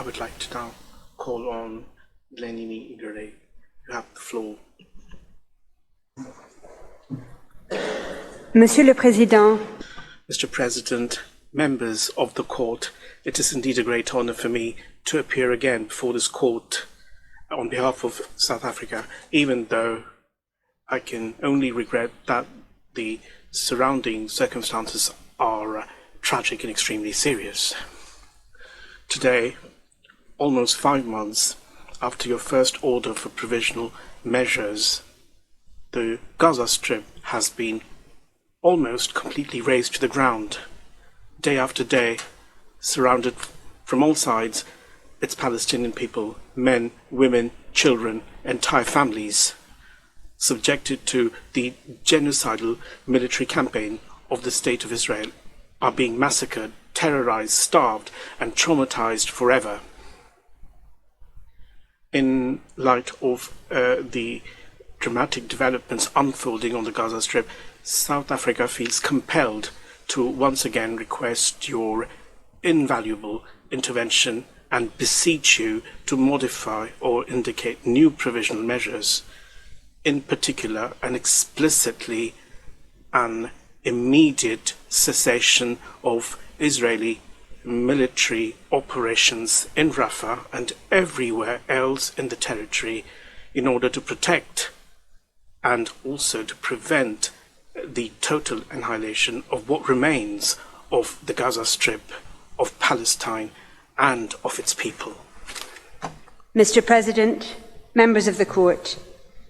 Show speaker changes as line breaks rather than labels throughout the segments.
I would like to now call on Lenini Igare. You have the floor.
Monsieur le Président,
Mr. President, members of the court, it is indeed a great honor for me to appear again before this court on behalf of South Africa, even though I can only regret that the surrounding circumstances are tragic and extremely serious. Today, almost 5 months after your first order for provisional measures, the Gaza Strip has been almost completely razed to the ground. Day after day, surrounded from all sides, its Palestinian people, men, women, children, entire families, subjected to the genocidal military campaign of the State of Israel, are being massacred, terrorized, starved, and traumatized forever. In light of the dramatic developments unfolding on the Gaza Strip, South Africa feels compelled to once again request your invaluable intervention and beseech you to modify or indicate new provisional measures, in particular and explicitly an immediate cessation of Israeli military operations in Rafah and everywhere else in the territory in order to protect and also to prevent the total annihilation of what remains of the Gaza Strip, of Palestine, and of its people.
Mr. President, members of the Court,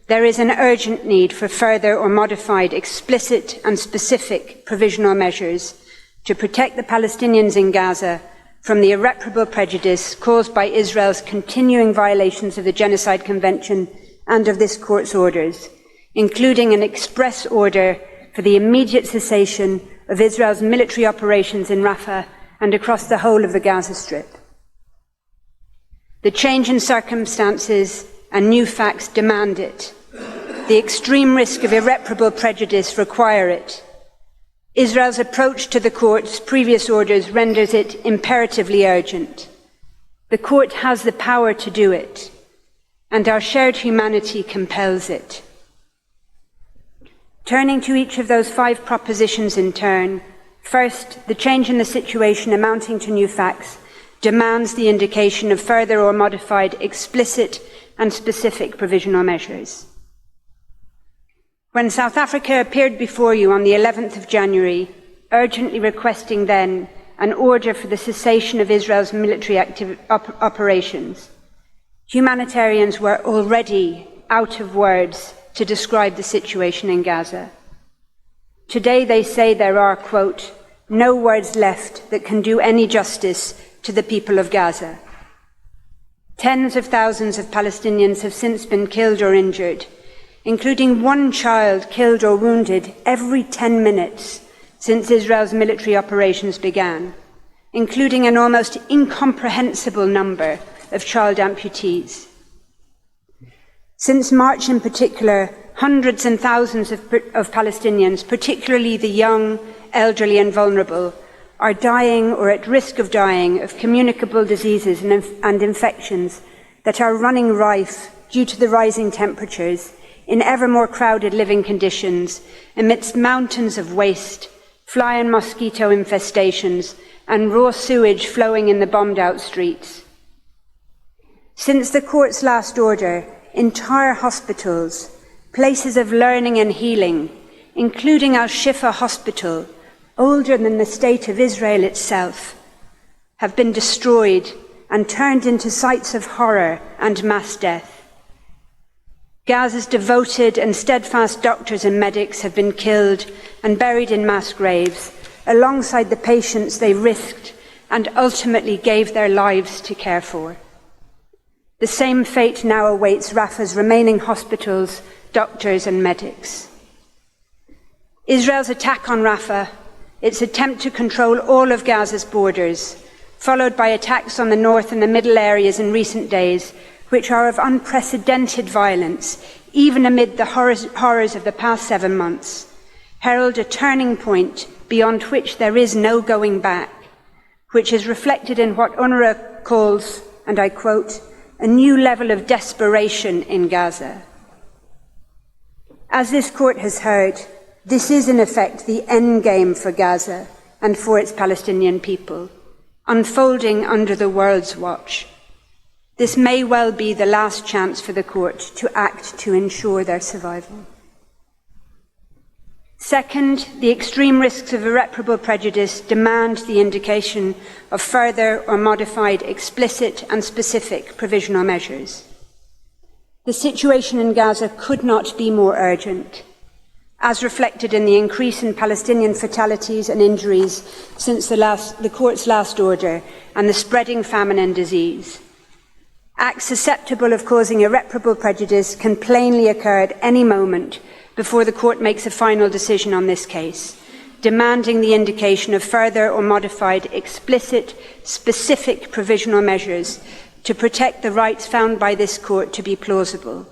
there is an urgent need for further or modified explicit and specific provisional measures to protect the Palestinians in Gaza from the irreparable prejudice caused by Israel's continuing violations of the Genocide Convention and of this Court's orders, including an express order for the immediate cessation of Israel's military operations in Rafah and across the whole of the Gaza Strip. The change in circumstances and new facts demand it. The extreme risk of irreparable prejudice require it. Israel's approach to the Court's previous orders renders it imperatively urgent. The Court has the power to do it, and our shared humanity compels it. Turning to each of those 5 propositions in turn, first, the change in the situation amounting to new facts demands the indication of further or modified explicit and specific provisional measures. When South Africa appeared before you on the 11th of January, urgently requesting then an order for the cessation of Israel's military operations, humanitarians were already out of words to describe the situation in Gaza. Today they say there are, quote, no words left that can do any justice to the people of Gaza. Tens of thousands of Palestinians have since been killed or injured, including 1 child killed or wounded every 10 minutes since Israel's military operations began, including an almost incomprehensible number of child amputees. Since March in particular, hundreds and thousands of Palestinians, particularly the young, elderly and vulnerable, are dying or at risk of dying of communicable diseases and infections that are running rife due to the rising temperatures in ever more crowded living conditions amidst mountains of waste, fly and mosquito infestations and raw sewage flowing in the bombed-out streets. Since the Court's last order, entire hospitals, places of learning and healing, including Al-Shifa Hospital, older than the State of Israel itself, have been destroyed and turned into sites of horror and mass death. Gaza's devoted and steadfast doctors and medics have been killed and buried in mass graves, alongside the patients they risked and ultimately gave their lives to care for. The same fate now awaits Rafah's remaining hospitals, doctors and medics. Israel's attack on Rafah, its attempt to control all of Gaza's borders, followed by attacks on the north and the middle areas in recent days, which are of unprecedented violence, even amid the horrors of the past 7 months, herald a turning point beyond which there is no going back, which is reflected in what UNRWA calls and I quote, "a new level of desperation in Gaza." As this court has heard, this is in effect the end game for Gaza and for its Palestinian people, unfolding under the world's watch. This may well be the last chance for the court to act to ensure their survival. Second, the extreme risks of irreparable prejudice demand the indication of further or modified explicit and specific provisional measures. The situation in Gaza could not be more urgent, as reflected in the increase in Palestinian fatalities and injuries since the court's last order and the spreading famine and disease. Acts susceptible of causing irreparable prejudice can plainly occur at any moment before the court makes a final decision on this case, demanding the indication of further or modified explicit, specific provisional measures to protect the rights found by this court to be plausible.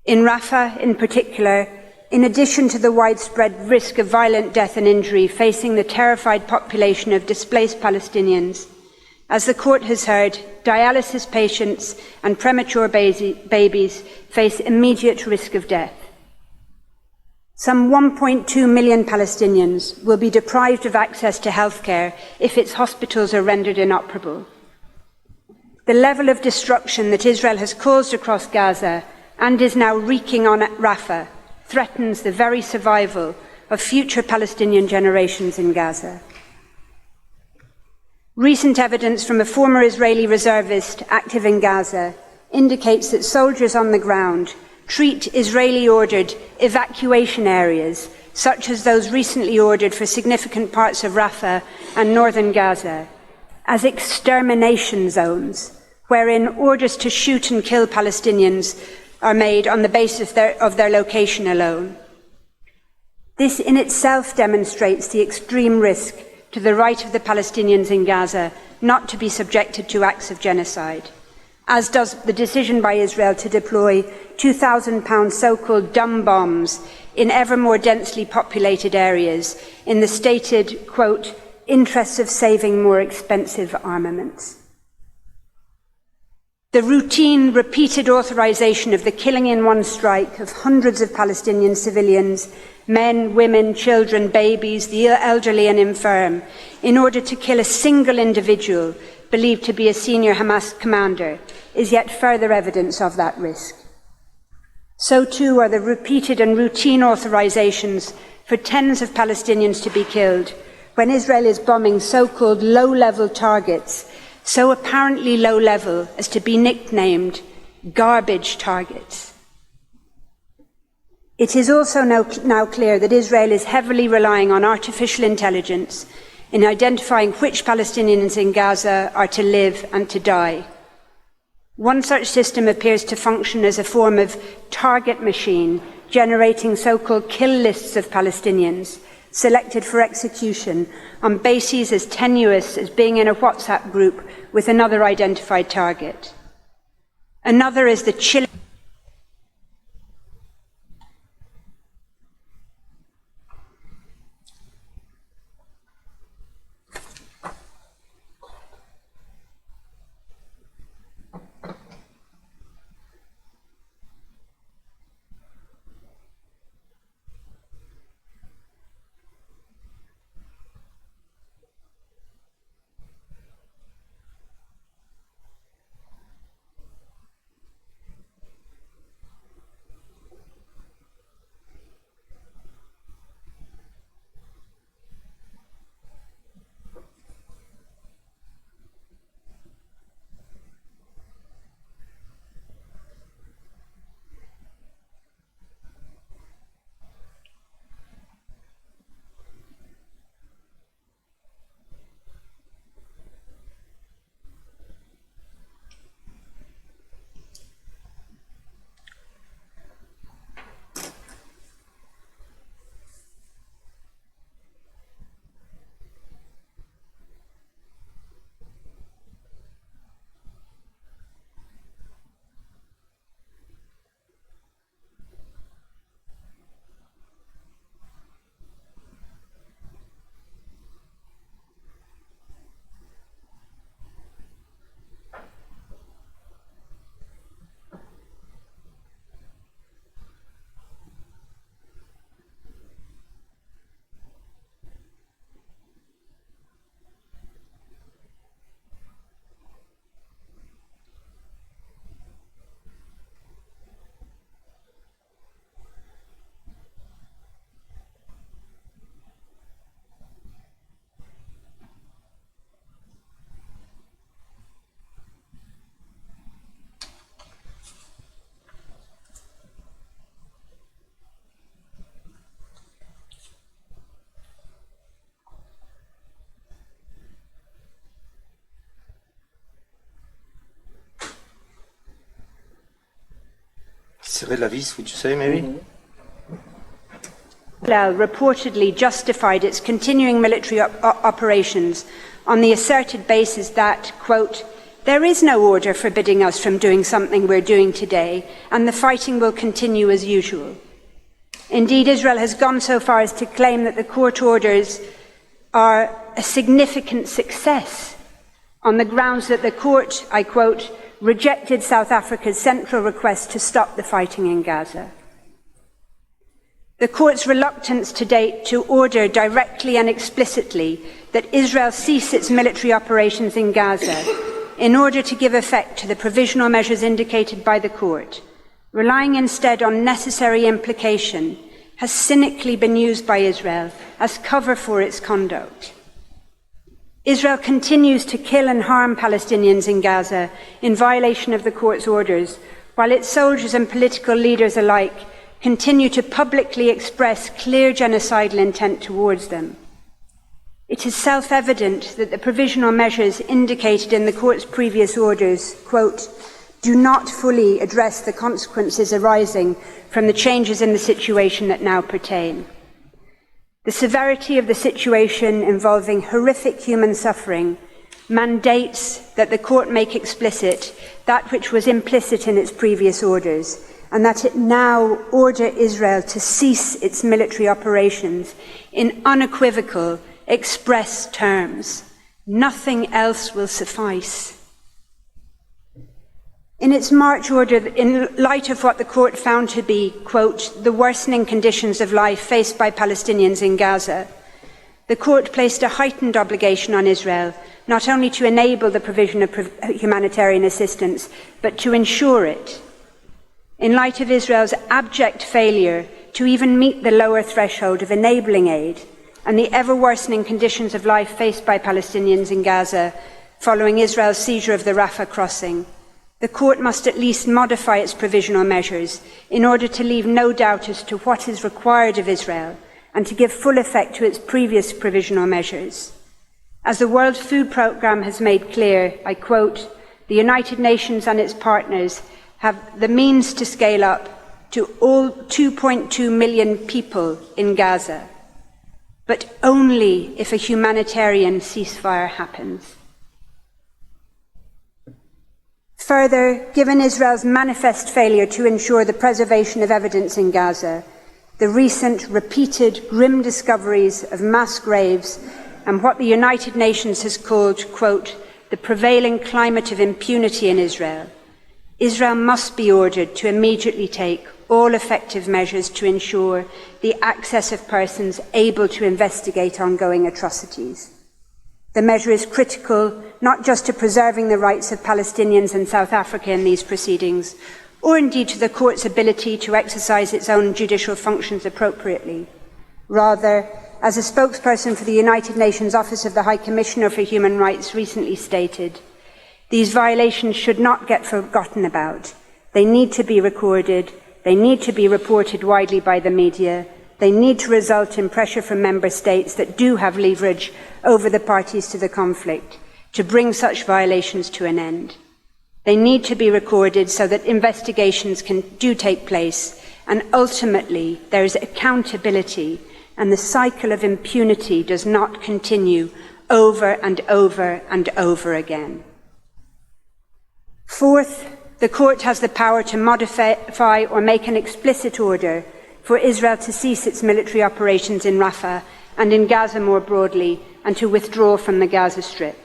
In Rafah, in particular, in addition to the widespread risk of violent death and injury facing the terrified population of displaced Palestinians, as the court has heard, dialysis patients and premature babies face immediate risk of death. Some 1.2 million Palestinians will be deprived of access to healthcare if its hospitals are rendered inoperable. The level of destruction that Israel has caused across Gaza and is now wreaking on Rafah threatens the very survival of future Palestinian generations in Gaza. Recent evidence from a former Israeli reservist active in Gaza indicates that soldiers on the ground treat Israeli-ordered evacuation areas, such as those recently ordered for significant parts of Rafah and northern Gaza, as extermination zones, wherein orders to shoot and kill Palestinians are made on the basis of their location alone. This in itself demonstrates the extreme risk to the right of the Palestinians in Gaza not to be subjected to acts of genocide, as does the decision by Israel to deploy 2,000-pound so-called dumb bombs in ever more densely populated areas in the stated, quote, interests of saving more expensive armaments. The routine, repeated authorization of the killing in one strike of hundreds of Palestinian civilians, men, women, children, babies, the elderly and infirm, in order to kill a single individual believed to be a senior Hamas commander, is yet further evidence of that risk. So too are the repeated and routine authorizations for tens of Palestinians to be killed when Israel is bombing so-called low-level targets, so apparently low-level as to be nicknamed garbage targets. It is also now clear that Israel is heavily relying on artificial intelligence in identifying which Palestinians in Gaza are to live and to die. One such system appears to function as a form of target machine, generating so-called kill lists of Palestinians selected for execution on bases as tenuous as being in a WhatsApp group with another identified target. Another is the chilling
Cyril Lavis, would you say maybe?
Israel reportedly justified its continuing military operations on the asserted basis that, quote, there is no order forbidding us from doing something we're doing today, and the fighting will continue as usual. Indeed, Israel has gone so far as to claim that the court orders are a significant success on the grounds that the court, I quote, rejected South Africa's central request to stop the fighting in Gaza. The court's reluctance to date to order directly and explicitly that Israel cease its military operations in Gaza in order to give effect to the provisional measures indicated by the court, relying instead on necessary implication, has cynically been used by Israel as cover for its conduct. Israel continues to kill and harm Palestinians in Gaza in violation of the court's orders, while its soldiers and political leaders alike continue to publicly express clear genocidal intent towards them. It is self-evident that the provisional measures indicated in the court's previous orders, quote, do not fully address the consequences arising from the changes in the situation that now pertain. The severity of the situation involving horrific human suffering mandates that the court make explicit that which was implicit in its previous orders, and that it now order Israel to cease its military operations in unequivocal, express terms. Nothing else will suffice. In its March order, in light of what the court found to be, quote, the worsening conditions of life faced by Palestinians in Gaza, the court placed a heightened obligation on Israel not only to enable the provision of humanitarian assistance, but to ensure it. In light of Israel's abject failure to even meet the lower threshold of enabling aid and the ever-worsening conditions of life faced by Palestinians in Gaza following Israel's seizure of the Rafah crossing, the court must at least modify its provisional measures in order to leave no doubt as to what is required of Israel and to give full effect to its previous provisional measures. As the World Food Programme has made clear, I quote, the United Nations and its partners have the means to scale up to all 2.2 million people in Gaza, but only if a humanitarian ceasefire happens. Further, given Israel's manifest failure to ensure the preservation of evidence in Gaza, the recent repeated grim discoveries of mass graves and what the United Nations has called, quote, the prevailing climate of impunity in Israel, Israel must be ordered to immediately take all effective measures to ensure the access of persons able to investigate ongoing atrocities. The measure is critical not just to preserving the rights of Palestinians and South Africa in these proceedings, or indeed to the court's ability to exercise its own judicial functions appropriately. Rather, as a spokesperson for the United Nations Office of the High Commissioner for Human Rights recently stated, these violations should not get forgotten about. They need to be recorded, they need to be reported widely by the media, they need to result in pressure from member states that do have leverage over the parties to the conflict to bring such violations to an end. They need to be recorded so that investigations do take place, and ultimately there is accountability and the cycle of impunity does not continue over and over and over again. Fourth, the court has the power to modify or make an explicit order for Israel to cease its military operations in Rafah and in Gaza more broadly, and to withdraw from the Gaza Strip.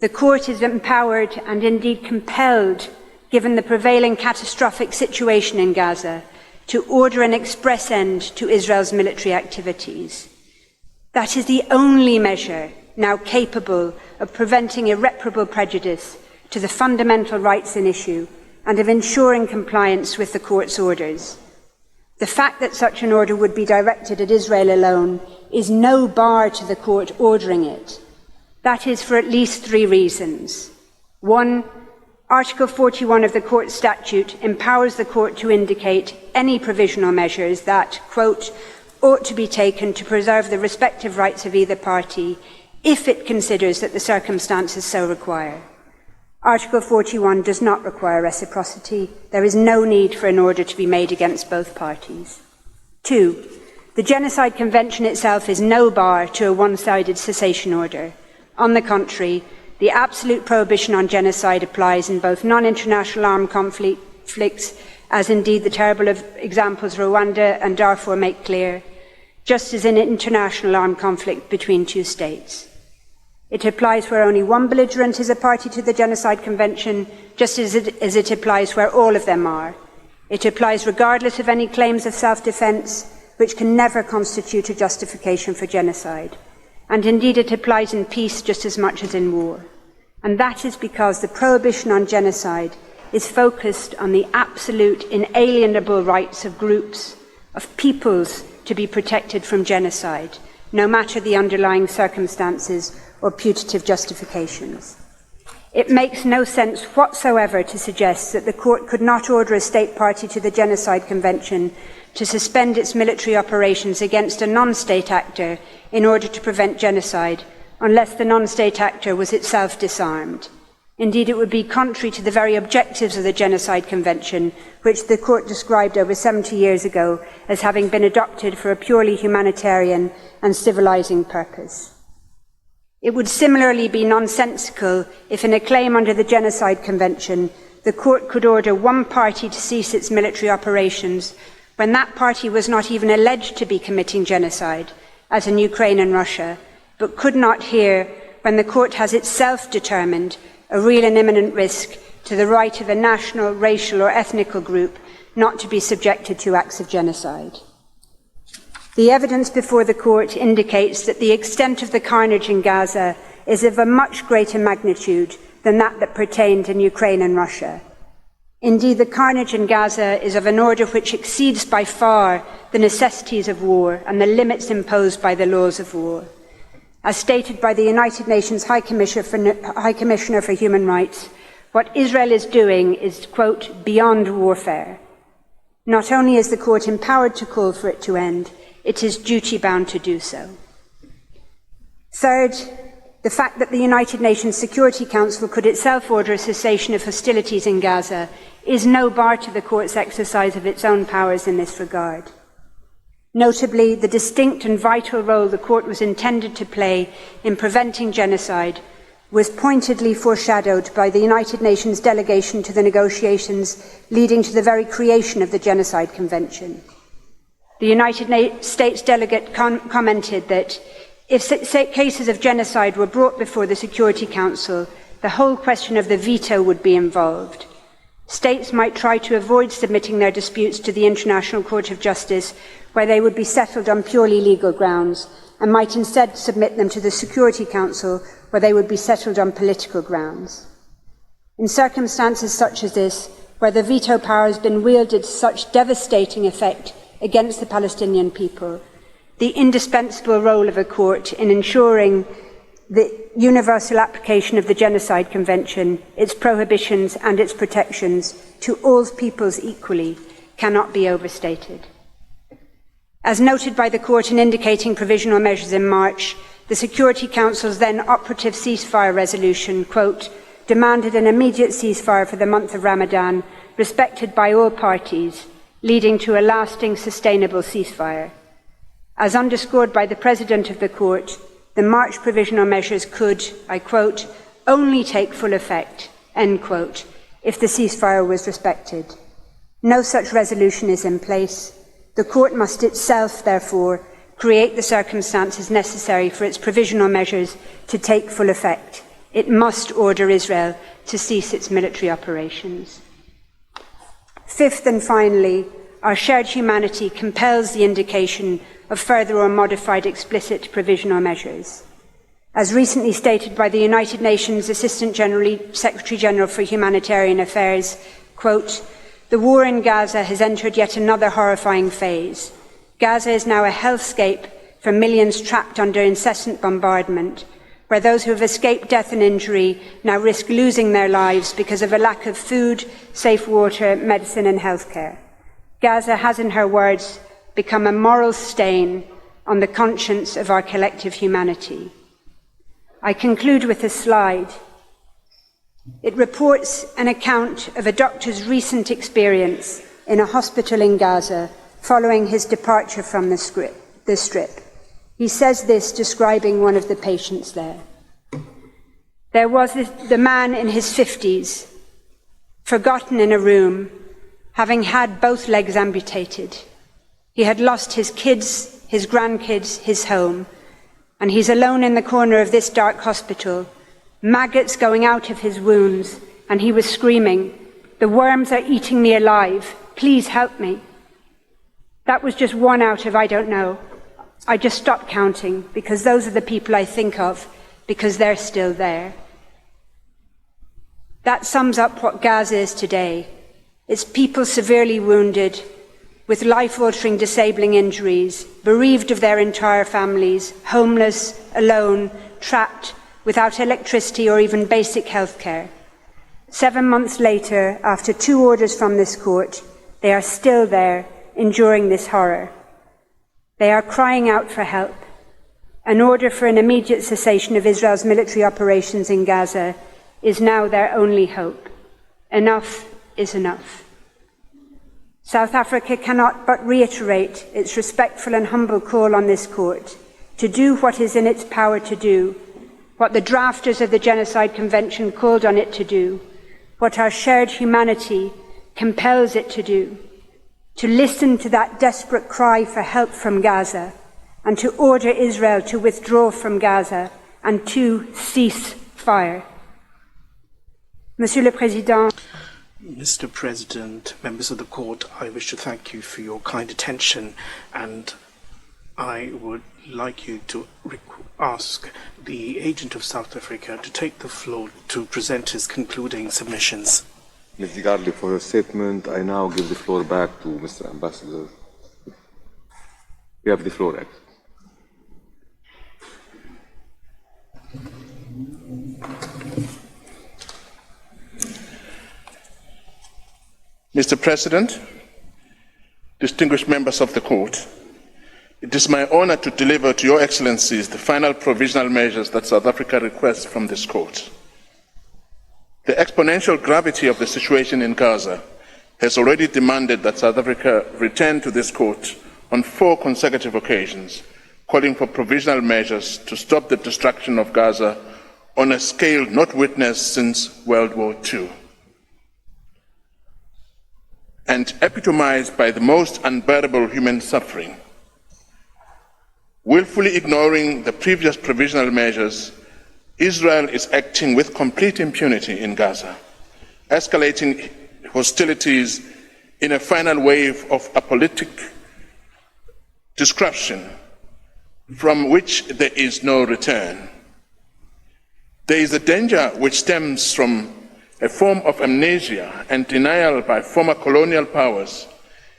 The court is empowered and indeed compelled, given the prevailing catastrophic situation in Gaza, to order an express end to Israel's military activities. That is the only measure now capable of preventing irreparable prejudice to the fundamental rights in issue and of ensuring compliance with the court's orders. The fact that such an order would be directed at Israel alone is no bar to the court ordering it. That is for at least three reasons. One, Article 41 of the court statute empowers the court to indicate any provisional measures that, quote, ought to be taken to preserve the respective rights of either party if it considers that the circumstances so require. Article 41 does not require reciprocity. There is no need for an order to be made against both parties. 2. The Genocide Convention itself is no bar to a one-sided cessation order. On the contrary, the absolute prohibition on genocide applies in both non-international armed conflicts, as indeed the terrible examples Rwanda and Darfur make clear, just as in international armed conflict between two states. It applies where only one belligerent is a party to the Genocide Convention, just as it applies where all of them are. It applies regardless of any claims of self-defense, which can never constitute a justification for genocide. And indeed it applies in peace just as much as in war. And that is because the prohibition on genocide is focused on the absolute inalienable rights of groups, of peoples, to be protected from genocide, no matter the underlying circumstances or putative justifications. It makes no sense whatsoever to suggest that the court could not order a state party to the Genocide Convention to suspend its military operations against a non-state actor in order to prevent genocide, unless the non-state actor was itself disarmed. Indeed, it would be contrary to the very objectives of the Genocide Convention, which the court described over 70 years ago as having been adopted for a purely humanitarian and civilizing purpose. It would similarly be nonsensical if, in a claim under the Genocide Convention, the court could order one party to cease its military operations when that party was not even alleged to be committing genocide, as in Ukraine and Russia, but could not hear when the court has itself determined a real and imminent risk to the right of a national, racial or ethnic group not to be subjected to acts of genocide. The evidence before the court indicates that the extent of the carnage in Gaza is of a much greater magnitude than that pertained in Ukraine and Russia. Indeed, the carnage in Gaza is of an order which exceeds by far the necessities of war and the limits imposed by the laws of war. As stated by the United Nations High Commissioner for Human Rights, what Israel is doing is, quote, beyond warfare. Not only is the court empowered to call for it to end, it is duty-bound to do so. Third, the fact that the United Nations Security Council could itself order a cessation of hostilities in Gaza is no bar to the court's exercise of its own powers in this regard. Notably, the distinct and vital role the court was intended to play in preventing genocide was pointedly foreshadowed by the United Nations delegation to the negotiations leading to the very creation of the Genocide Convention. The United States delegate commented that if cases of genocide were brought before the Security Council, the whole question of the veto would be involved. States might try to avoid submitting their disputes to the International Court of Justice, where they would be settled on purely legal grounds, and might instead submit them to the Security Council, where they would be settled on political grounds. In circumstances such as this, where the veto power has been wielded to such devastating effect against the Palestinian people, the indispensable role of a court in ensuring the universal application of the Genocide Convention, its prohibitions and its protections to all peoples equally, cannot be overstated. As noted by the court in indicating provisional measures in March, the Security Council's then operative ceasefire resolution, quote, demanded an immediate ceasefire for the month of Ramadan, respected by all parties, leading to a lasting, sustainable ceasefire. As underscored by the President of the Court, the March provisional measures could, I quote, only take full effect, end quote, if the ceasefire was respected. No such resolution is in place. The Court must itself, therefore, create the circumstances necessary for its provisional measures to take full effect. It must order Israel to cease its military operations. Fifth and finally, our shared humanity compels the indication of further or modified explicit provisional measures. As recently stated by the United Nations Assistant Secretary General for Humanitarian Affairs, quote, the war in Gaza has entered yet another horrifying phase. Gaza is now a hellscape for millions trapped under incessant bombardment, where those who have escaped death and injury now risk losing their lives because of a lack of food, safe water, medicine and healthcare. Gaza has, in her words, become a moral stain on the conscience of our collective humanity. I conclude with a slide. It reports an account of a doctor's recent experience in a hospital in Gaza following his departure from the strip. He says this, describing one of the patients there. There was the man in his 50s, forgotten in a room, having had both legs amputated. He had lost his kids, his grandkids, his home, and he's alone in the corner of this dark hospital, maggots going out of his wounds, and he was screaming, "The worms are eating me alive, please help me." That was just one out of I don't know. I just stopped counting because those are the people I think of because they're still there. That sums up what Gaza is today. It's people severely wounded, with life-altering disabling injuries, bereaved of their entire families, homeless, alone, trapped, without electricity or even basic health care. 7 months later, after 2 orders from this court, they are still there, enduring this horror. They are crying out for help. An order for an immediate cessation of Israel's military operations in Gaza is now their only hope. Enough is enough. South Africa cannot but reiterate its respectful and humble call on this court to do what is in its power to do, what the drafters of the Genocide Convention called on it to do, what our shared humanity compels it to do, to listen to that desperate cry for help from Gaza, and to order Israel to withdraw from Gaza and to cease fire. Monsieur le Président,
Mr. President, members of the court, I wish to thank you for your kind attention, and I would like you to ask the agent of South Africa to take the floor to present his concluding submissions.
Ms. Garley, for your statement, I now give the floor back to Mr. Ambassador. You have the floor, Ed.
Mr. President, distinguished members of the court, it is my honor to deliver to your excellencies the final provisional measures that South Africa requests from this court. The exponential gravity of the situation in Gaza has already demanded that South Africa return to this court on 4 consecutive occasions, calling for provisional measures to stop the destruction of Gaza on a scale not witnessed since World War II. And epitomized by the most unbearable human suffering. Willfully ignoring the previous provisional measures, Israel is acting with complete impunity in Gaza, escalating hostilities in a final wave of apolitic destruction from which there is no return. There is a danger which stems from a form of amnesia and denial by former colonial powers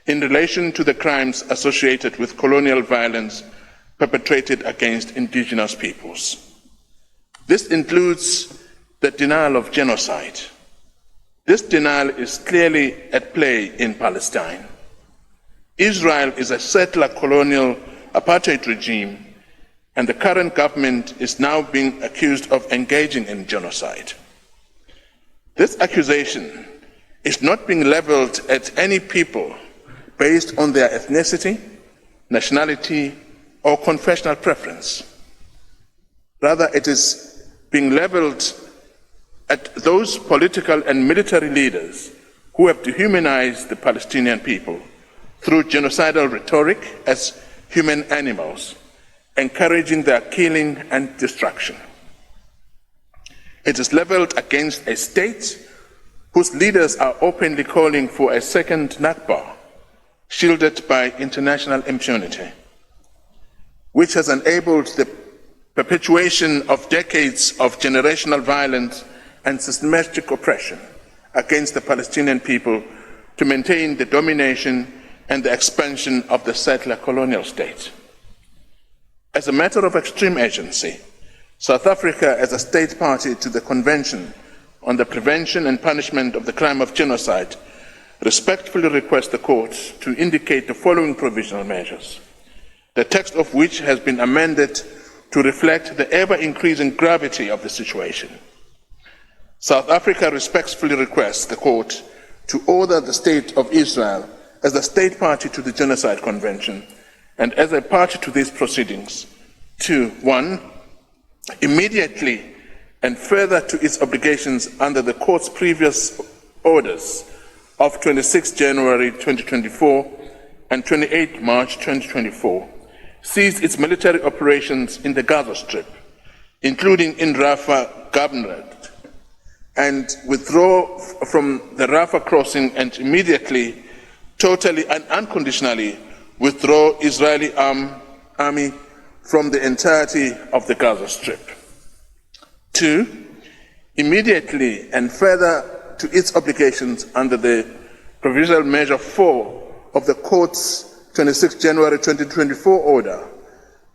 in relation to the crimes associated with colonial violence perpetrated against indigenous peoples. This includes the denial of genocide. This denial is clearly at play in Palestine. Israel is a settler colonial apartheid regime, and the current government is now being accused of engaging in genocide. This accusation is not being leveled at any people based on their ethnicity, nationality, or confessional preference. Rather, it is being leveled at those political and military leaders who have dehumanized the Palestinian people through genocidal rhetoric as human animals, encouraging their killing and destruction. It is leveled against a state whose leaders are openly calling for a second Nakba, shielded by international impunity, which has enabled the perpetuation of decades of generational violence and systematic oppression against the Palestinian people to maintain the domination and the expansion of the settler colonial state. As a matter of extreme urgency, South Africa, as a state party to the Convention on the Prevention and Punishment of the Crime of Genocide, respectfully requests the Court to indicate the following provisional measures, the text of which has been amended to reflect the ever-increasing gravity of the situation. South Africa respectfully requests the Court to order the State of Israel as the state party to the Genocide Convention and as a party to these proceedings to, 1, immediately and further to its obligations under the Court's previous orders of 26 January 2024 and 28 March 2024, cease its military operations in the Gaza Strip, including in Rafah Governorate, and withdraw from the Rafah crossing and immediately, totally and unconditionally withdraw Israeli army from the entirety of the Gaza Strip. 2, immediately and further to its obligations under the Provisional Measure 4 of the Court's 26 January 2024 order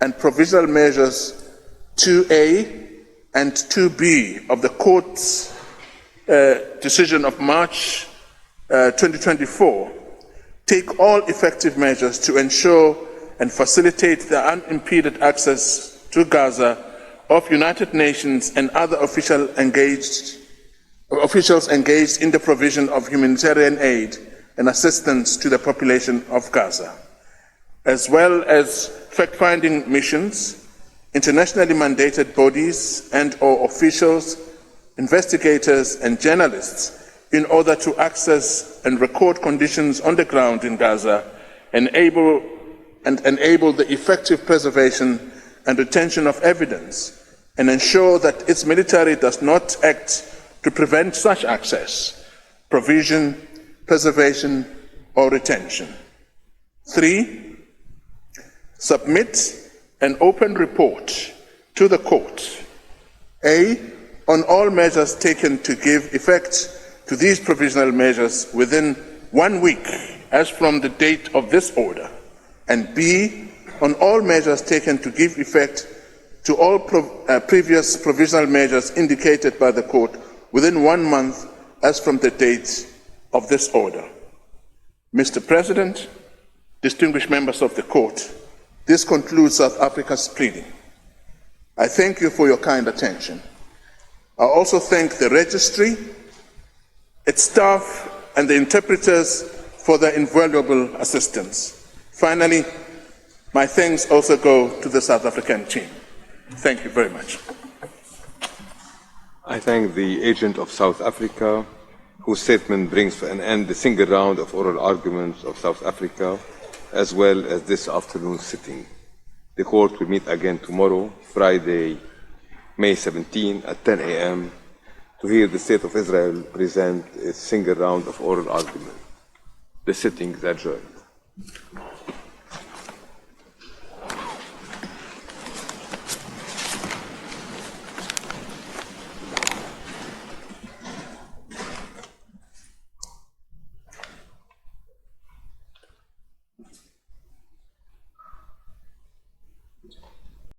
and Provisional Measures 2A and 2B of the Court's decision of March 2024, take all effective measures to ensure and facilitate the unimpeded access to Gaza of United Nations and other officials engaged in the provision of humanitarian aid and assistance to the population of Gaza, as well as fact-finding missions, internationally mandated bodies and/or officials, investigators and journalists in order to access and record conditions on the ground in Gaza and enable the effective preservation and retention of evidence and ensure that its military does not act to prevent such access, provision, preservation or retention. 3, submit an open report to the Court, A, on all measures taken to give effect to these provisional measures within 1 week as from the date of this order, and B, on all measures taken to give effect to all previous provisional measures indicated by the Court within 1 month as from the date of this order. Mr. President, distinguished members of the Court, this concludes South Africa's pleading. I thank you for your kind attention. I also thank the Registry, its staff, and the interpreters for their invaluable assistance. Finally, my thanks also go to the South African team. Thank you very much.
I thank the agent of South Africa, whose statement brings to an end the single round of oral arguments of South Africa, as well as this afternoon's sitting. The Court will meet again tomorrow, Friday, May 17 at 10 a.m. to hear the State of Israel present a single round of oral argument. The sitting is adjourned.